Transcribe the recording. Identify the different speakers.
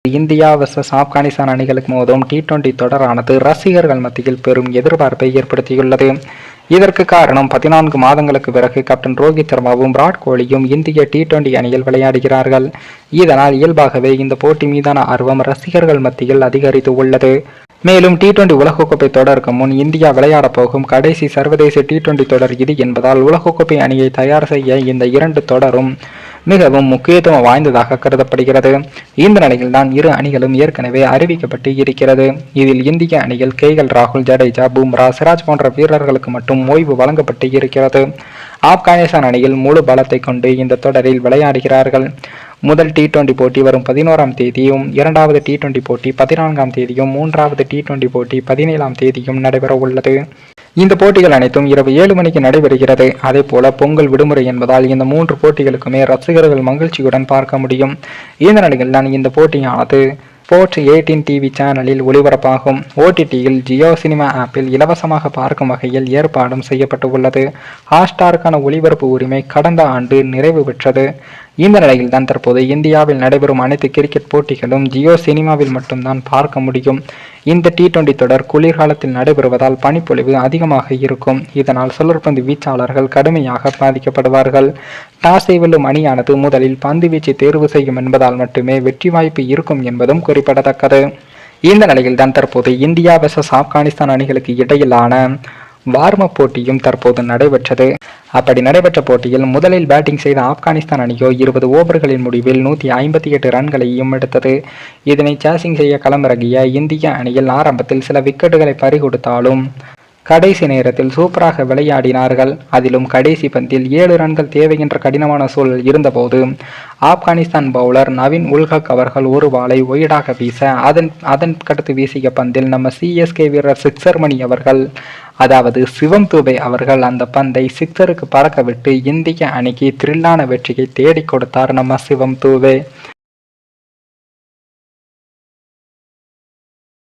Speaker 1: India versus Afghanistan அணிகளுக்கு மோதும் T20 தொடரானது ரசிகர்கள் மத்தியில் பெரும் எதிர்பார்ப்பை ஏற்படுத்தியுள்ளது. இதற்கு காரணம் 14 மாதங்களுக்கு பிறகு கேப்டன் ரோஹித் சர்மாவும் விராட் கோலியும் இந்திய டி20 அணியில் விளையாடுகிறார்கள். இதனால் இயல்பாகவே இந்த போட்டி மீதான ஆர்வம் ரசிகர்கள் மத்தியில் அதிகரித்து உள்ளது. மேலும் டி20 உலகக்கோப்பை தொடருக்கு முன் இந்தியா விளையாட போகும் கடைசி சர்வதேச டி20 தொடர் இது என்பதால் உலகக்கோப்பை அணியை தயார் செய்ய இந்த 2 தொடரும் மிகவும் முக்கியத்துவம் வாய்ந்ததாக கருதப்படுகிறது. இந்த நிலையில் தான் இரு அணிகளும் ஏற்கனவே அறிவிக்கப்பட்டு இருக்கிறது. இதில் இந்திய அணியில் ராகுல், ஜடேஜா, பும்ரா, சிராஜ் போன்ற வீரர்களுக்கு மட்டும் ஓய்வு வழங்கப்பட்டு இருக்கிறது. ஆப்கானிஸ்தான் அணியில் முழு பலத்தை கொண்டு இந்த தொடரில் விளையாடுகிறார்கள். முதல் டி20 போட்டி வரும் 11ஆம் தேதியும், இரண்டாவது டி20 போட்டி 14ஆம் தேதியும், மூன்றாவது டி20 போட்டி 17ஆம் தேதியும் நடைபெற உள்ளது. இந்த போட்டிகள் அனைத்தும் இரவு 7 மணிக்கு நடைபெறுகிறது. அதே போல பொங்கல் விடுமுறை என்பதால் இந்த 3 போட்டிகளுக்குமே ரசிகர்கள் மகிழ்ச்சியுடன் பார்க்க முடியும். இந்த நிலையில் தான் இந்த போட்டியானது ஸ்போர்ட்ஸ் 18 டிவி சேனலில் ஒளிபரப்பாகும். ஓடிடியில் ஜியோ சினிமா ஆப்பில் இலவசமாக பார்க்கும் வகையில் ஏற்பாடும் செய்யப்பட்டு உள்ளது. ஹாட்ஸ்டாருக்கான ஒளிபரப்பு உரிமை கடந்த ஆண்டு நிறைவு பெற்றது. இந்த நிலையில் தான் தற்போது இந்தியாவில் நடைபெறும் அனைத்து கிரிக்கெட் போட்டிகளும் ஜியோ சினிமாவில் மட்டும்தான் பார்க்க முடியும். இந்த டி20 தொடர் குளிர்காலத்தில் நடைபெறுவதால் பனிப்பொழிவு அதிகமாக இருக்கும். இதனால் சுழற்பந்து வீச்சாளர்கள் கடுமையாக பாதிக்கப்படுவார்கள். டாஸை வெல்லும் அணியானது முதலில் பந்து வீச்சு தேர்வு செய்யும் என்பதால் மட்டுமே வெற்றி வாய்ப்பு இருக்கும் என்பதும் குறிப்பிடத்தக்கது. இந்த நிலையில் தான் தற்போது இந்தியா வெர்சஸ் ஆப்கானிஸ்தான் அணிகளுக்கு இடையிலான வார்ம் அப் போட்டியும் தற்போது நடைபெற்றது. அப்படி நடைபெற்ற போட்டியில் முதலில் பேட்டிங் செய்த ஆப்கானிஸ்தான் அணியோ 20 ஓவர்களின் முடிவில் 158 ரன்களையும் எடுத்தது. இதனை சேசிங் செய்ய களமிறங்கிய இந்திய அணியில் ஆரம்பத்தில் சில விக்கெட்டுகளை பறிகொடுத்தாலும் கடைசி நேரத்தில் சூப்பராக விளையாடினார்கள். அதிலும் கடைசி பந்தில் 7 ரன்கள் தேவை என்ற கடினமான சூழல் இருந்தபோது ஆப்கானிஸ்தான் பவுலர் நவீன் உல்ஹக் அவர்கள் ஒரு பாலை ஒய்டாக வீச அதன் கடத்து வீசிய பந்தில் நம்ம சிஎஸ்கே வீரர் சிக்ஸர் மணி அவர்கள், அதாவது சிவம் தூபே அவர்கள் அந்த பந்தை சிக்ஸருக்கு பறக்க விட்டு இந்திய அணிக்கு த்ரில்லான வெற்றியை தேடி கொடுத்தார் நம்ம சிவம் தூபே.